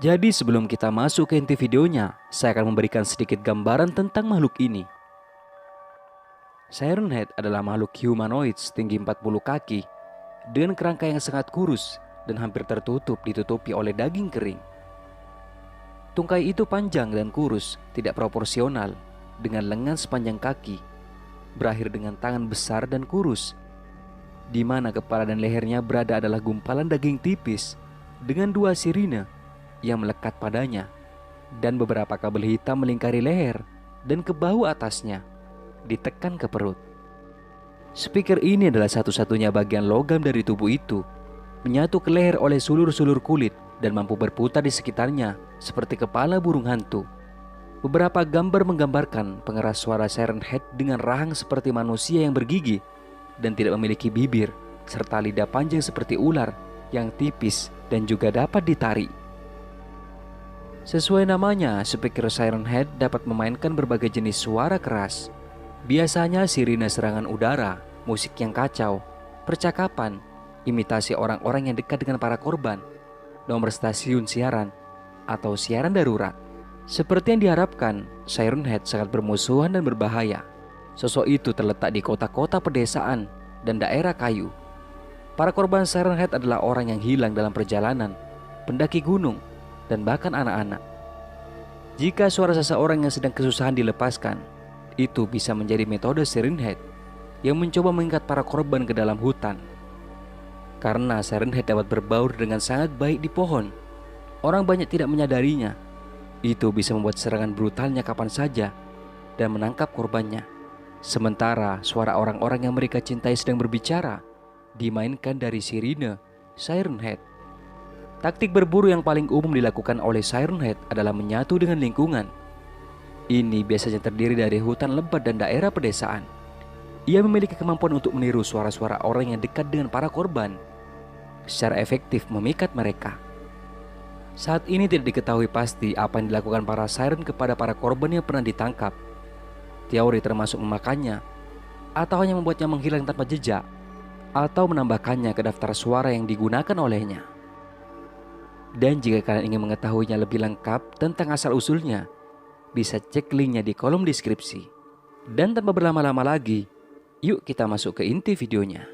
Jadi sebelum kita masuk ke inti videonya, saya akan memberikan sedikit gambaran tentang makhluk ini. Siren Head adalah makhluk humanoid setinggi 40 kaki dengan kerangka yang sangat kurus dan hampir ditutupi oleh daging kering. Tungkai itu panjang dan kurus, tidak proporsional, dengan lengan sepanjang kaki, berakhir dengan tangan besar dan kurus, di mana kepala dan lehernya berada adalah gumpalan daging tipis dengan dua sirine yang melekat padanya, dan beberapa kabel hitam melingkari leher dan ke bahu atasnya, ditekan ke perut. Speaker ini adalah satu-satunya bagian logam dari tubuh itu, menyatu ke leher oleh sulur-sulur kulit dan mampu berputar di sekitarnya seperti kepala burung hantu. Beberapa gambar menggambarkan pengeras suara Siren Head dengan rahang seperti manusia yang bergigi dan tidak memiliki bibir, serta lidah panjang seperti ular yang tipis dan juga dapat ditarik. Sesuai namanya, speaker Siren Head dapat memainkan berbagai jenis suara keras. Biasanya sirine serangan udara, musik yang kacau, percakapan, imitasi orang-orang yang dekat dengan para korban, nomor stasiun siaran, atau siaran darurat. Seperti yang diharapkan, Siren Head sangat bermusuhan dan berbahaya. Sosok itu terletak di kota-kota pedesaan dan daerah kayu. Para korban Siren Head adalah orang yang hilang dalam perjalanan, pendaki gunung, dan bahkan anak-anak. Jika suara seseorang yang sedang kesusahan dilepaskan, itu bisa menjadi metode Siren Head yang mencoba mengikat para korban ke dalam hutan. Karena Siren Head dapat berbaur dengan sangat baik di pohon, orang banyak tidak menyadarinya. Itu bisa membuat serangan brutalnya kapan saja dan menangkap korbannya. Sementara suara orang-orang yang mereka cintai sedang berbicara dimainkan dari sirine Siren Head. Taktik berburu yang paling umum dilakukan oleh Siren Head adalah menyatu dengan lingkungan. Ini biasanya terdiri dari hutan lebat dan daerah pedesaan. Ia memiliki kemampuan untuk meniru suara-suara orang yang dekat dengan para korban, secara efektif memikat mereka. Saat ini tidak diketahui pasti apa yang dilakukan para Siren kepada para korban yang pernah ditangkap. Teori termasuk memakannya, atau hanya membuatnya menghilang tanpa jejak, atau menambahkannya ke daftar suara yang digunakan olehnya. Dan jika kalian ingin mengetahuinya lebih lengkap tentang asal-usulnya, bisa cek linknya di kolom deskripsi. Dan tanpa berlama-lama lagi, yuk kita masuk ke inti videonya.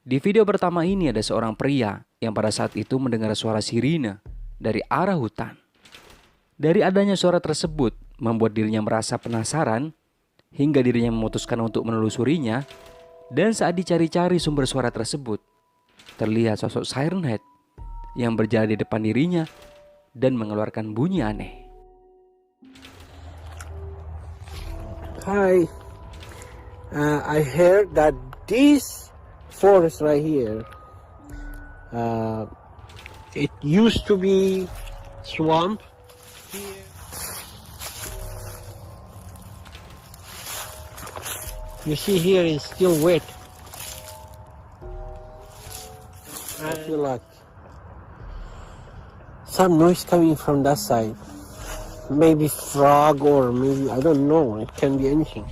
Di video pertama ini ada seorang pria yang pada saat itu mendengar suara sirine dari arah hutan. Dari adanya suara tersebut membuat dirinya merasa penasaran hingga dirinya memutuskan untuk menelusurinya. Dan saat dicari-cari sumber suara tersebut, terlihat sosok Siren Head yang berjalan di depan dirinya dan mengeluarkan bunyi aneh. Hi, I heard that this forest right here, it used to be swamp. You see here is still wet. I feel like some noise coming from that side. Maybe frog or maybe, I don't know, it can be anything.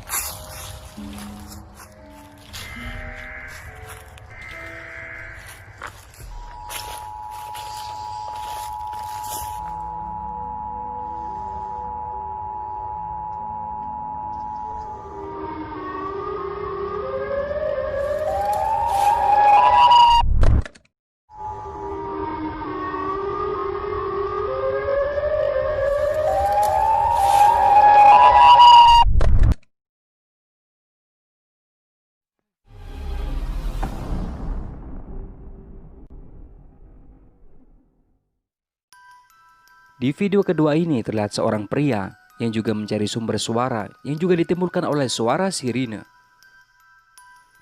Di video kedua ini terlihat seorang pria yang juga mencari sumber suara yang juga ditimbulkan oleh suara sirine.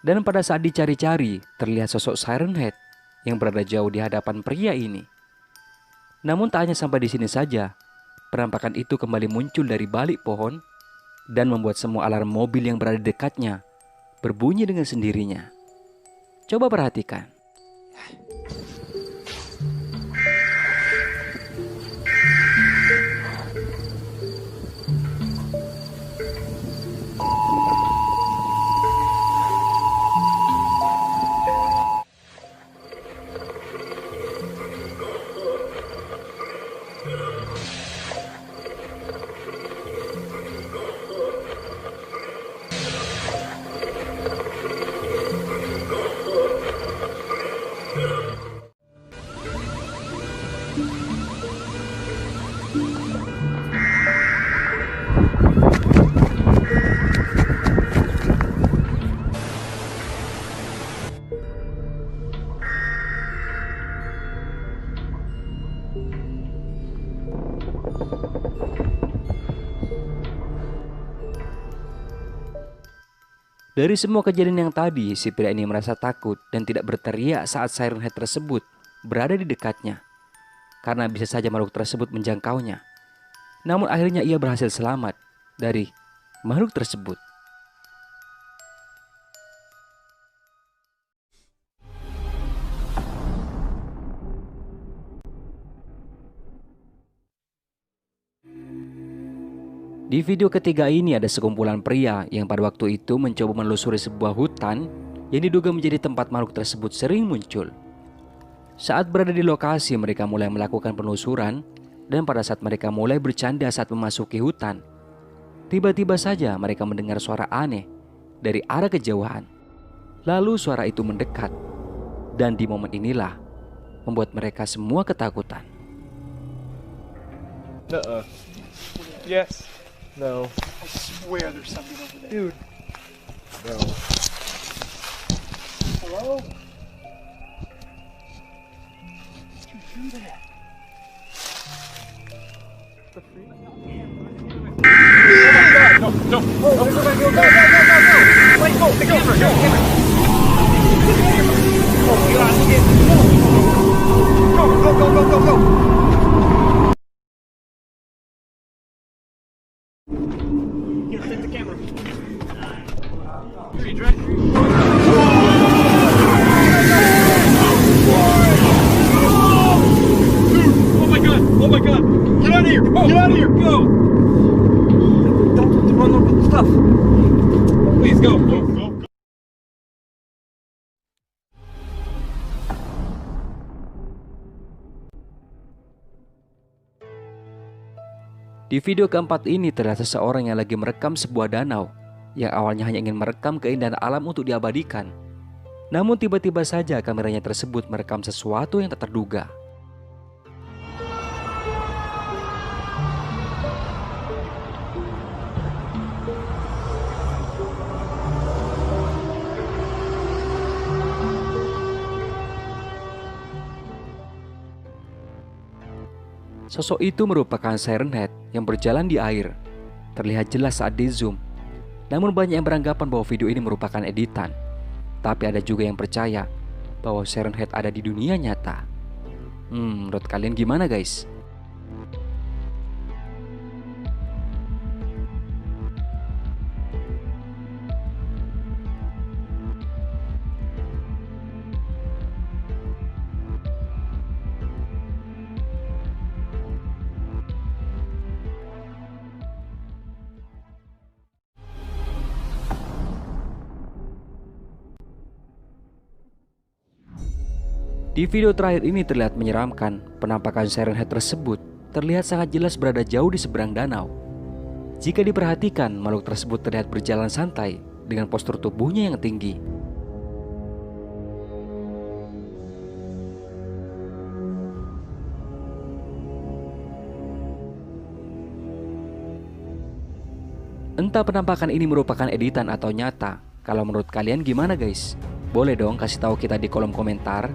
Dan pada saat dicari-cari, terlihat sosok Siren Head yang berada jauh di hadapan pria ini. Namun tak hanya sampai di sini saja, penampakan itu kembali muncul dari balik pohon dan membuat semua alarm mobil yang berada di dekatnya berbunyi dengan sendirinya. Coba perhatikan. Dari semua kejadian yang tadi, si pria ini merasa takut dan tidak berteriak saat Siren Head tersebut berada di dekatnya, karena bisa saja makhluk tersebut menjangkaunya. Namun akhirnya ia berhasil selamat dari makhluk tersebut. Di video ketiga ini ada sekumpulan pria yang pada waktu itu mencoba menelusuri sebuah hutan yang diduga menjadi tempat makhluk tersebut sering muncul. Saat berada di lokasi, mereka mulai melakukan penelusuran, dan pada saat mereka mulai bercanda saat memasuki hutan, tiba-tiba saja mereka mendengar suara aneh dari arah kejauhan. Lalu suara itu mendekat, dan di momen inilah membuat mereka semua ketakutan. Yes. No. I swear there's something over there. Dude. No. Hello? Did you hear that? The freak? No, no. Oh, go, go, go, go, go, go, go. Wait, go, the camera, go, camera. Oh, God, look at it. Go, go, go, go, go, go. Here, take the camera. Here, you drag. Oh my God! Oh my God! Get out of here! Get out of here! Go! Don't run over the stuff. Please go. Go. Go. Di video keempat ini terlihat seseorang yang lagi merekam sebuah danau yang awalnya hanya ingin merekam keindahan alam untuk diabadikan. Namun tiba-tiba saja kameranya tersebut merekam sesuatu yang tak terduga. Sosok itu merupakan Siren Head yang berjalan di air. Terlihat jelas saat di zoom. Namun banyak yang beranggapan bahwa video ini merupakan editan. Tapi ada juga yang percaya bahwa Siren Head ada di dunia nyata. Menurut kalian gimana guys? Di video terakhir ini terlihat menyeramkan. Penampakan Siren Head tersebut terlihat sangat jelas berada jauh di seberang danau. Jika diperhatikan, makhluk tersebut terlihat berjalan santai dengan postur tubuhnya yang tinggi. Entah penampakan ini merupakan editan atau nyata. Kalau menurut kalian gimana guys? Boleh dong kasih tahu kita di kolom komentar.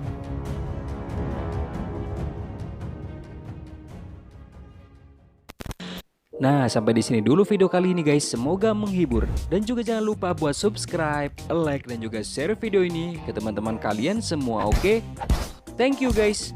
Nah, sampai di sini dulu video kali ini guys. Semoga menghibur, dan juga jangan lupa buat subscribe, like, dan juga share video ini ke teman-teman kalian semua, oke? Thank you guys.